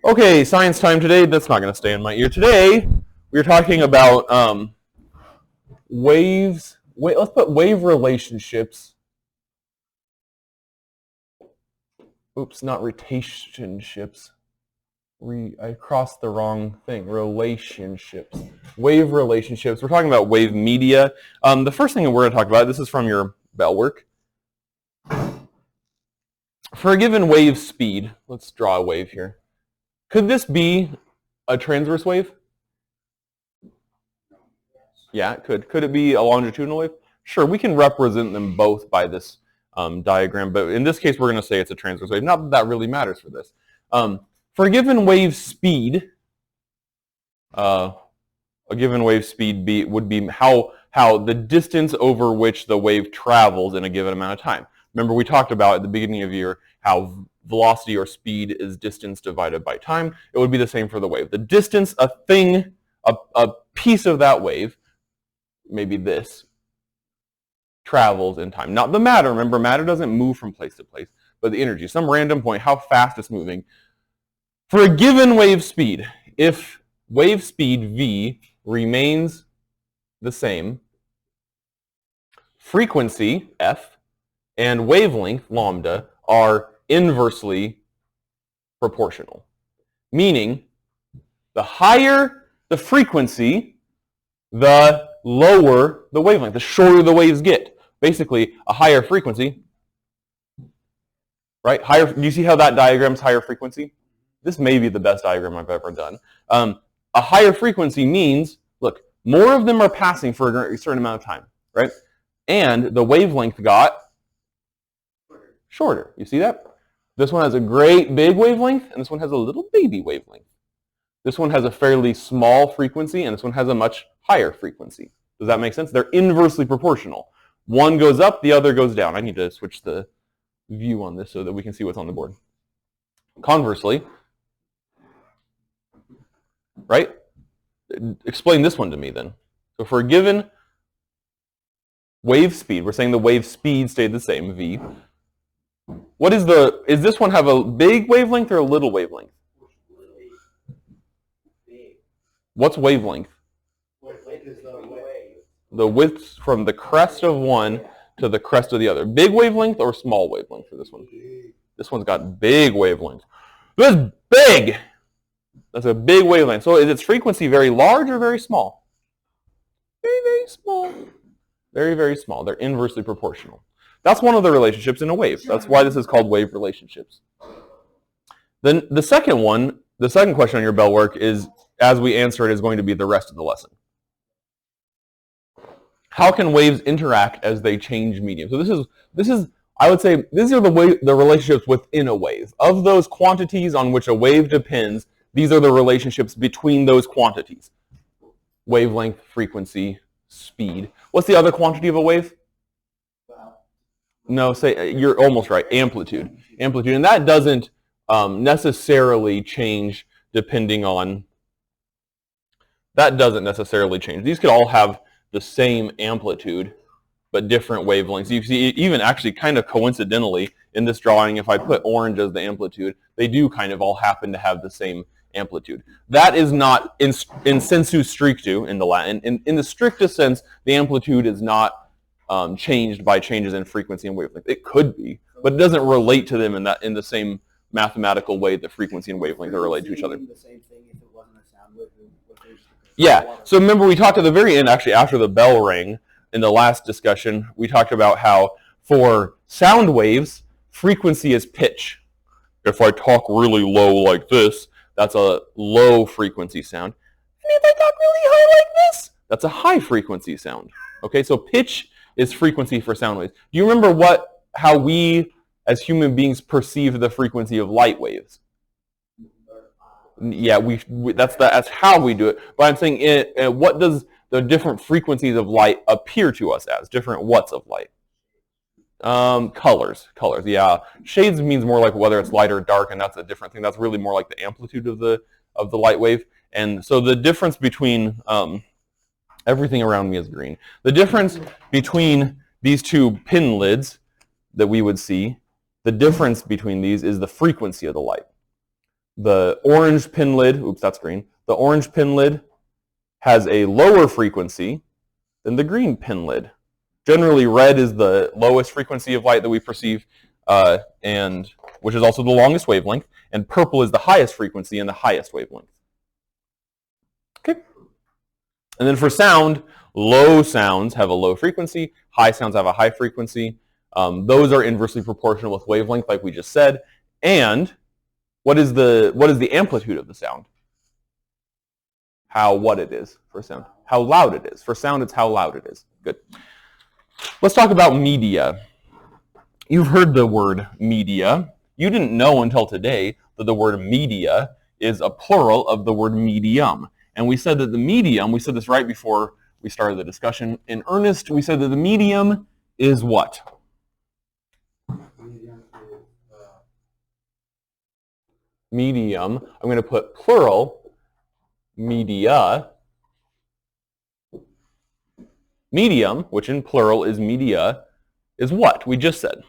Okay, science time today. That's not going to stay in my ear. Today, we're talking about waves. Let's put wave relationships. Oops, not relationships. I crossed the wrong thing. Relationships. Wave relationships. We're talking about wave media. The first thing that we're going to talk about, this is from your bell work. For a given wave speed, let's draw a wave here. Could this be a transverse wave? Yeah, it could. Could it be a longitudinal wave? Sure, we can represent them both by this diagram, but in this case, we're going to say it's a transverse wave. Not that that really matters for this. For a given wave speed, would be how the distance over which the wave travels in a given amount of time. Remember, we talked about at the beginning of the year how velocity or speed is distance divided by time. It would be the same for the wave. The distance a piece of that wave, maybe this, travels in time. Not the matter. Remember, matter doesn't move from place to place, but the energy, some random point, how fast it's moving. For a given wave speed, if wave speed v remains the same, frequency f and wavelength lambda are inversely proportional. Meaning, the higher the frequency, the lower the wavelength, the shorter the waves get. Basically, a higher frequency, right? Do you see how that diagram's higher frequency? This may be the best diagram I've ever done. A higher frequency means, look, more of them are passing for a certain amount of time, right? And the wavelength got shorter. You see that? This one has a great big wavelength, and this one has a little baby wavelength. This one has a fairly small frequency, and this one has a much higher frequency. Does that make sense? They're inversely proportional. One goes up, the other goes down. I need to switch the view on this so that we can see what's on the board. Conversely, right? Explain this one to me then. So for a given wave speed, we're saying the wave speed stayed the same, v. Does this one have a big wavelength or a little wavelength? What's wavelength? The width from the crest of one to the crest of the other. Big wavelength or small wavelength for this one? This one's got big wavelength. This is big! That's a big wavelength. So is its frequency very large or very small? Very, very small. Very, very small. They're inversely proportional. That's one of the relationships in a wave. That's why this is called wave relationships. Then the second question on your bell work is, as we answer it, is going to be the rest of the lesson. How can waves interact as they change medium? So this is I would say these are the relationships within a wave. Of those quantities on which a wave depends, these are the relationships between those quantities. Wavelength, frequency, speed. What's the other quantity of a wave? No, you're almost right. Amplitude. Amplitude. And that doesn't necessarily change depending on... That doesn't necessarily change. These could all have the same amplitude, but different wavelengths. You see, even actually kind of coincidentally, in this drawing, if I put orange as the amplitude, they do kind of all happen to have the same amplitude. That is not in sensu stricto in the Latin. In the strictest sense, the amplitude is not changed by changes in frequency and wavelength. It could be, but it doesn't relate to them in the same mathematical way that frequency and wavelength are related to each other. Yeah, so remember we talked at the very end, actually after the bell rang, in the last discussion, we talked about how for sound waves, frequency is pitch. If I talk really low like this, that's a low frequency sound. And if I talk really high like this, that's a high frequency sound. Okay, so pitch is frequency for sound waves. Do you remember how we as human beings perceive the frequency of light waves? Yeah, that's how we do it. But I'm saying, what does the different frequencies of light appear to us as? Different whats of light? Colors. Yeah, shades means more like whether it's light or dark, and that's a different thing. That's really more like the amplitude of the light wave. And so the difference between everything around me is green. The difference between these two pin lids that we would see, the difference between these is the frequency of the light. The orange pin lid, oops, that's green. The orange pin lid has a lower frequency than the green pin lid. Generally, red is the lowest frequency of light that we perceive, and which is also the longest wavelength, and purple is the highest frequency and the highest wavelength. Okay. And then for sound, low sounds have a low frequency, high sounds have a high frequency. Those are inversely proportional with wavelength, like we just said. And what is the amplitude of the sound? What it is for sound. How loud it is. For sound, it's how loud it is. Good. Let's talk about media. You've heard the word media. You didn't know until today that the word media is a plural of the word medium. And we said that the medium, we said this right before we started the discussion in earnest, we said that the medium is what? Medium, I'm going to put plural, media. Medium, which in plural is media, is what we just said.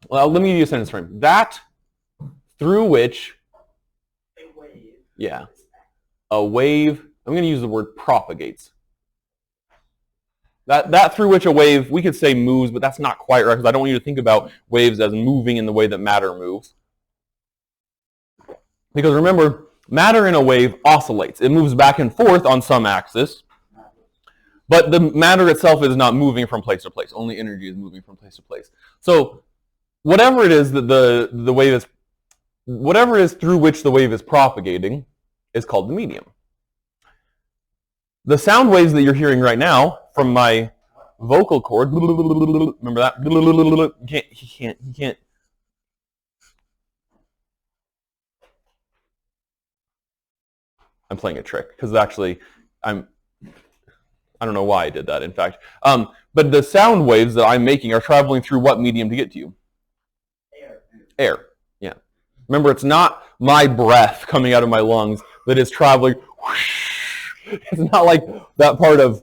Well, let me use a sentence frame. That through which, yeah, a wave, I'm going to use the word propagates. That through which a wave, we could say moves, but that's not quite right, because I don't want you to think about waves as moving in the way that matter moves. Because remember, matter in a wave oscillates. It moves back and forth on some axis, but the matter itself is not moving from place to place. Only energy is moving from place to place. So whatever it is that the wave is, whatever it is through which the wave is propagating is called the medium. The sound waves that you're hearing right now from my vocal cord, remember that? He can't. I'm playing a trick because actually I don't know why I did that, in fact. But the sound waves that I'm making are traveling through what medium to get to you? Air. Yeah. Remember, it's not my breath coming out of my lungs that is traveling. Whoosh. It's not like that part of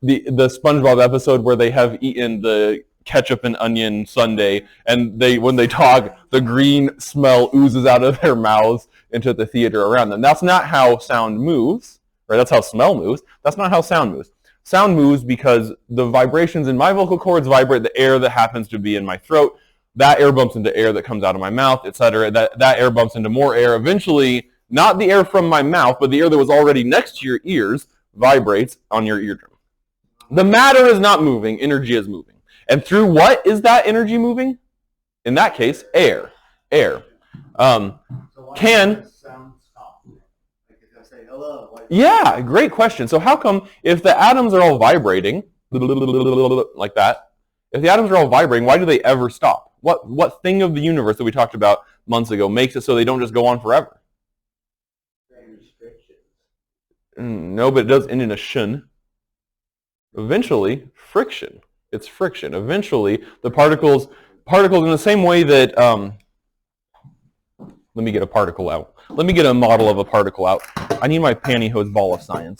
the SpongeBob episode where they have eaten the ketchup and onion sundae, and when they talk, the green smell oozes out of their mouths into the theater around them. That's not how sound moves, right? That's how smell moves. That's not how sound moves. Sound moves because the vibrations in my vocal cords vibrate the air that happens to be in my throat. That air bumps into air that comes out of my mouth, etc. That air bumps into more air. Eventually, not the air from my mouth, but the air that was already next to your ears vibrates on your eardrum. The matter is not moving, energy is moving. And through what is that energy moving? In that case, air. Air. Can sound stop? Like if I say hello. Like, yeah, great question. So how come if the atoms are all vibrating like that, if the atoms are all vibrating, why do they ever stop? What thing of the universe that we talked about months ago makes it so they don't just go on forever? No, but it does end in a shun. Eventually, friction. It's friction. Eventually, the particles in the same way that, let me get a particle out. Let me get a model of a particle out. I need my pantyhose ball of science.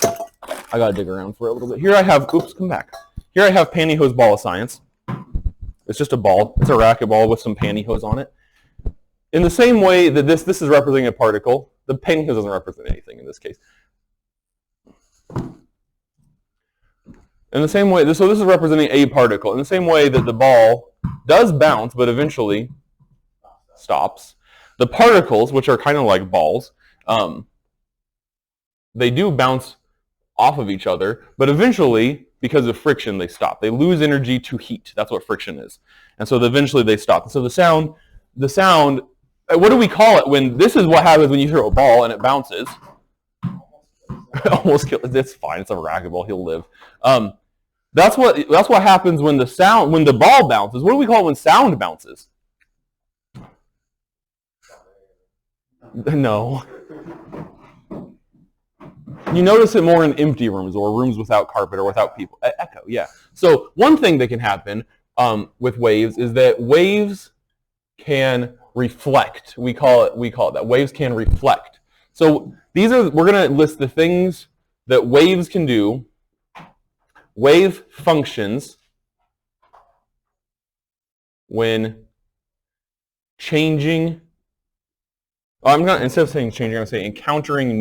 I gotta dig around for a little bit. Here I have, oops, come back. Here I have pantyhose ball of science. It's just a ball. It's a racquetball with some pantyhose on it. In the same way that this is representing a particle, the pantyhose doesn't represent anything in this case. In the same way, so this is representing a particle. In the same way that the ball does bounce, but eventually stops. The particles, which are kind of like balls, they do bounce off of each other, but eventually, because of friction, they stop. They lose energy to heat. That's what friction is. And so eventually they stop. So the sound, what do we call it when, this is what happens when you throw a ball and it bounces. Almost kill it. It's fine. It's a racquetball. He'll live. That's what happens when the ball bounces. What do we call it when sound bounces? No. You notice it more in empty rooms or rooms without carpet or without people. Echo, yeah. So one thing that can happen with waves is that waves can reflect. We call it that. Waves can reflect. So we're going to list the things that waves can do, wave functions, when changing, I'm not, instead of saying changing, I'm going to say encountering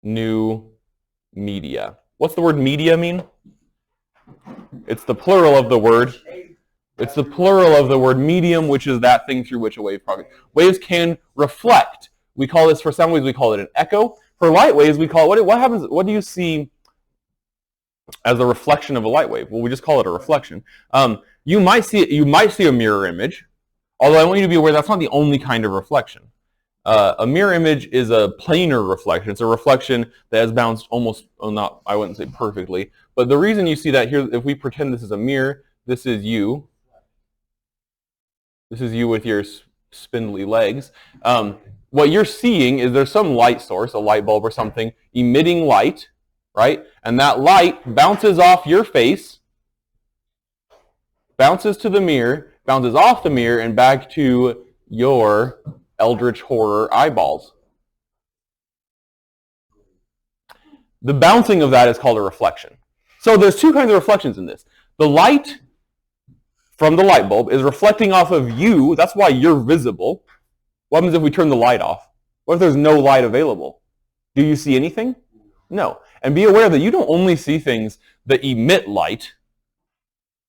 new media. What's the word media mean? It's the plural of the word. It's the plural of the word medium, which is that thing through which a wave propagates. Waves can reflect. We call this, for sound waves, we call it an echo. For light waves, we call it, what happens, what do you see as a reflection of a light wave? Well, we just call it a reflection. You might see a mirror image, although I want you to be aware that's not the only kind of reflection. A mirror image is a planar reflection. It's a reflection that has bounced almost, well, not, I wouldn't say perfectly, but the reason you see that here, if we pretend this is a mirror, this is you. This is you with your spindly legs. What you're seeing is there's some light source, a light bulb or something, emitting light, right? And that light bounces off your face, bounces to the mirror, bounces off the mirror, and back to your eldritch horror eyeballs. The bouncing of that is called a reflection. So there's two kinds of reflections in this. The light from the light bulb is reflecting off of you. That's why you're visible. What happens if we turn the light off? What if there's no light available? Do you see anything? No. And be aware that you don't only see things that emit light,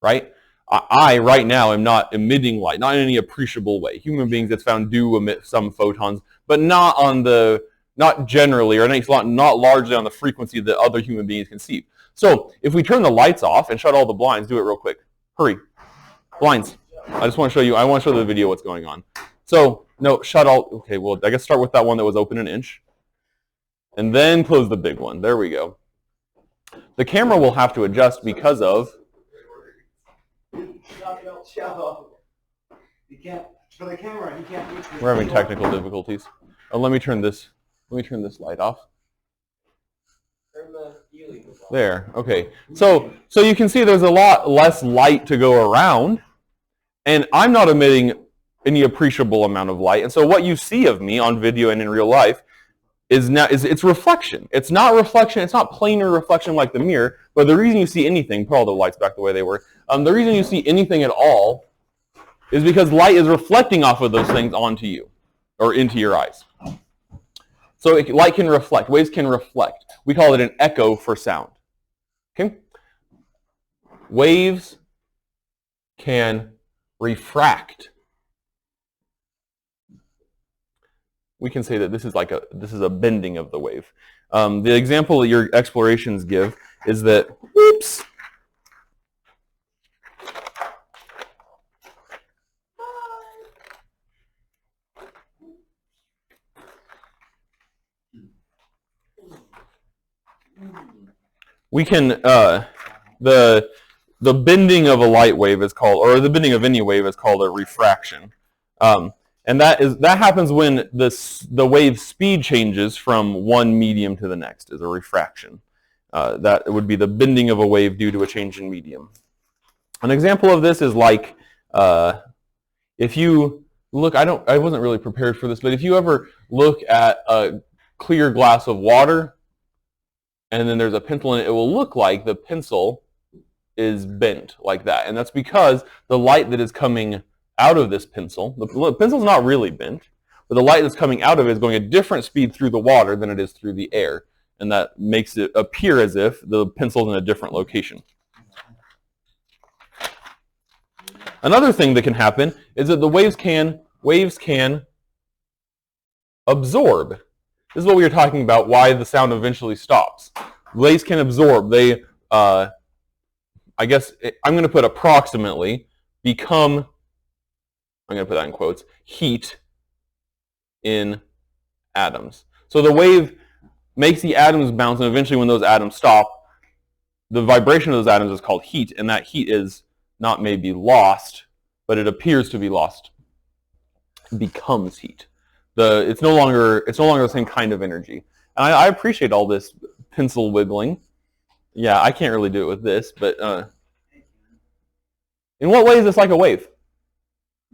right? I, right now, am not emitting light, not in any appreciable way. Human beings, it's found, do emit some photons, but not generally, or not largely on the frequency that other human beings can see. So if we turn the lights off and shut all the blinds, do it real quick. Hurry. Blinds. I just want to show you, I want to show the video what's going on. So, no, shut all, okay, well, I guess start with that one that was open an inch. And then close the big one. There we go. The camera will have to adjust because of... We're having technical difficulties. Oh, let me turn this light off. There, okay. So you can see there's a lot less light to go around, and I'm not emitting any appreciable amount of light. And so what you see of me on video and in real life is it's reflection. It's not reflection, it's not planar reflection like the mirror, but the reason you see anything, put all the lights back the way they were, the reason you see anything at all is because light is reflecting off of those things onto you, or into your eyes. So light can reflect, waves can reflect. We call it an echo for sound. Okay? Waves can refract. We can say that this is a bending of the wave. The example that your explorations give is that, oops, we can, the bending of a light wave is called, or the bending of any wave is called a refraction. And that happens when the wave speed changes from one medium to the next, is a refraction. That would be the bending of a wave due to a change in medium. An example of this is like, if you look, I wasn't really prepared for this, but if you ever look at a clear glass of water, and then there's a pencil in it, it will look like the pencil is bent like that. And that's because the light that is coming out of this pencil, the pencil's not really bent, but the light that's coming out of it is going a different speed through the water than it is through the air. And that makes it appear as if the pencil's in a different location. Another thing that can happen is that the waves can absorb. This is what we were talking about, why the sound eventually stops. Waves can absorb. They, I guess, I'm going to put approximately, become, I'm going to put that in quotes, heat in atoms. So the wave makes the atoms bounce, and eventually when those atoms stop, the vibration of those atoms is called heat, and that heat is not maybe lost, but it appears to be lost. It becomes heat. It's no longer the same kind of energy. And I appreciate all this pencil wiggling. Yeah, I can't really do it with this, but in what way is this like a wave?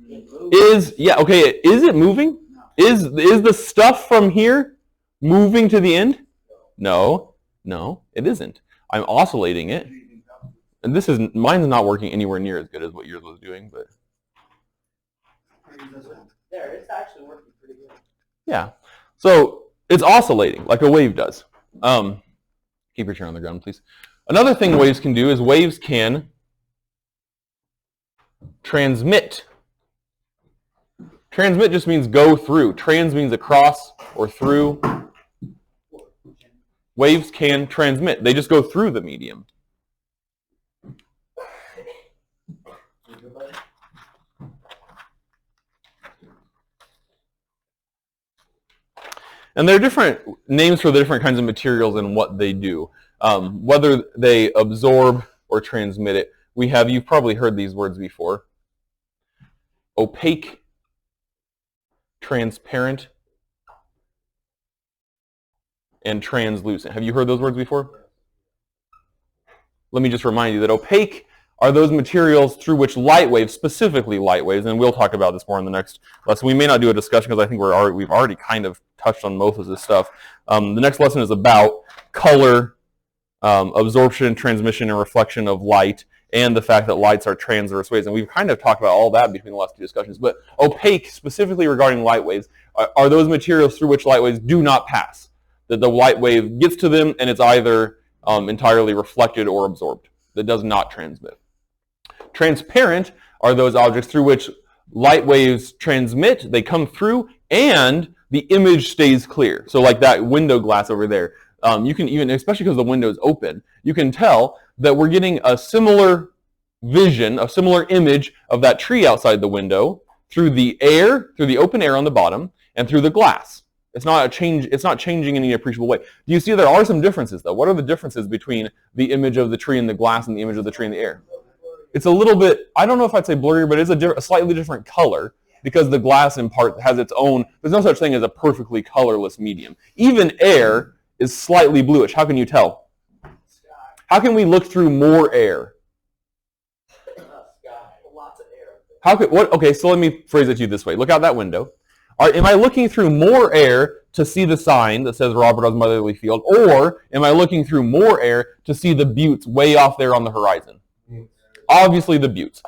Is it moving? Is the stuff from here moving to the end? No, it isn't. I'm oscillating it. And mine's not working anywhere near as good as what yours was doing, but there, it's actually working pretty good. Yeah. So it's oscillating like a wave does. Keep your chair on the ground, please. Another thing waves can do is waves can transmit. Transmit just means go through. Trans means across or through. Waves can transmit. They just go through the medium. And there are different names for the different kinds of materials and what they do. Whether they absorb or transmit it. You've probably heard these words before. Opaque, transparent, and translucent. Have you heard those words before? Let me just remind you that opaque are those materials through which light waves, specifically light waves, and we'll talk about this more in the next lesson. We may not do a discussion because I think we've already kind of touched on most of this stuff. The next lesson is about color, absorption, transmission, and reflection of light, and the fact that lights are transverse waves. And we've kind of talked about all that between the last two discussions. But opaque, specifically regarding light waves, are those materials through which light waves do not pass. That the light wave gets to them and it's either entirely reflected or absorbed. That does not transmit. Transparent are those objects through which light waves transmit, they come through, and the image stays clear. So like that window glass over there, you can even, especially because the window is open, you can tell that we're getting a similar vision, a similar image of that tree outside the window through the air, through the open air on the bottom, and through the glass. It's not changing in any appreciable way. Do you see there are some differences though? What are the differences between the image of the tree in the glass and the image of the tree in the air? It's a little bit, I don't know if I'd say blurrier, but it's a slightly different color because the glass in part has its own, there's no such thing as a perfectly colorless medium. Even air is slightly bluish. How can you tell? How can we look through more air? Lots of air. Okay, so let me phrase it to you this way. Look out that window. Am I looking through more air to see the sign that says Robert O's Motherly Field, or am I looking through more air to see the buttes way off there on the horizon? Obviously the buttes.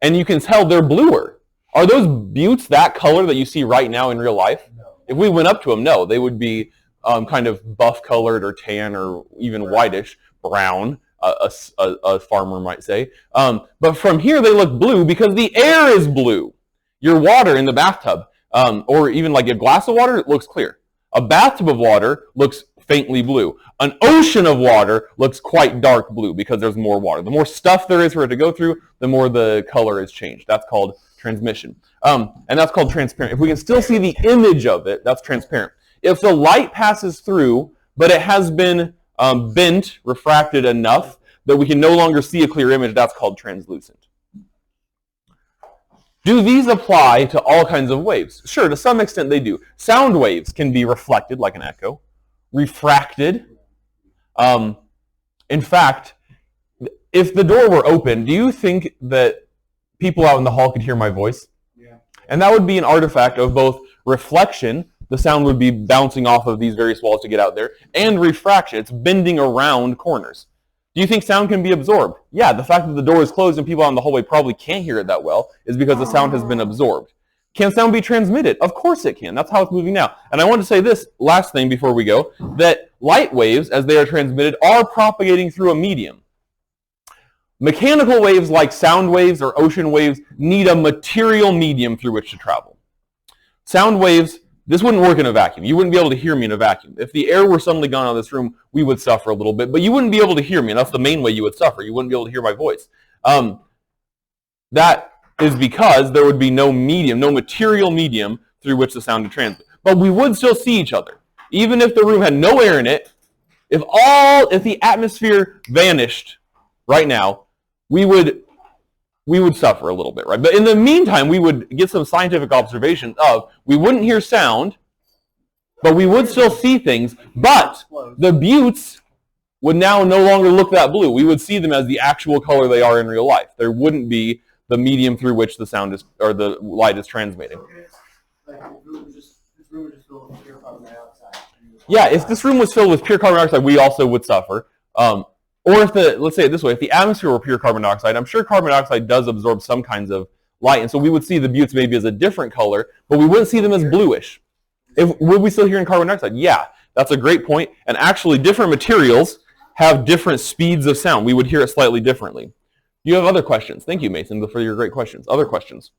And you can tell they're bluer. Are those buttes that color that you see right now in real life? No. If we went up to them, no. They would be kind of buff-colored or tan or even whitish, brown, a farmer might say. But from here they look blue because the air is blue. Your water in the bathtub, or even like a glass of water, it looks clear. A bathtub of water looks faintly blue. An ocean of water looks quite dark blue because there's more water. The more stuff there is for it to go through, the more the color is changed. That's called transmission. And that's called transparent. If we can still see the image of it, that's transparent. If the light passes through, but it has been bent, refracted enough that we can no longer see a clear image, that's called translucent. Do these apply to all kinds of waves? Sure, to some extent they do. Sound waves can be reflected like an echo, refracted. In fact, if the door were open, do you think that people out in the hall could hear my voice? Yeah. And that would be an artifact of both reflection, the sound would be bouncing off of these various walls to get out there, and refraction, it's bending around corners. Do you think sound can be absorbed? Yeah, the fact that the door is closed and people out in the hallway probably can't hear it that well is because the sound has been absorbed. Can sound be transmitted? Of course it can. That's how it's moving now. And I want to say this last thing before we go, that light waves, as they are transmitted, are propagating through a medium. Mechanical waves like sound waves or ocean waves need a material medium through which to travel. Sound waves, this wouldn't work in a vacuum. You wouldn't be able to hear me in a vacuum. If the air were suddenly gone out of this room, we would suffer a little bit, but you wouldn't be able to hear me, and that's the main way you would suffer. You wouldn't be able to hear my voice. That is because there would be no medium, no material medium through which the sound would transmit. But we would still see each other. Even if the room had no air in it, if the atmosphere vanished right now, we would suffer a little bit, right? But in the meantime, we would get some scientific observation of, we wouldn't hear sound, but we would still see things, but the buttes would now no longer look that blue. We would see them as the actual color they are in real life. There wouldn't be the medium through which the sound is, or the light is transmitting. Like this room was just filled with pure carbon dioxide. Yeah, if this room was filled with pure carbon dioxide, we also would suffer. Or if let's say it this way, if the atmosphere were pure carbon dioxide, I'm sure carbon dioxide does absorb some kinds of light, and so we would see the buttes maybe as a different color, but we wouldn't see them as bluish. Would we still hear in carbon dioxide? Yeah, that's a great point. And actually, different materials have different speeds of sound. We would hear it slightly differently. Do you have other questions? Thank you, Mason, for your great questions. Other questions?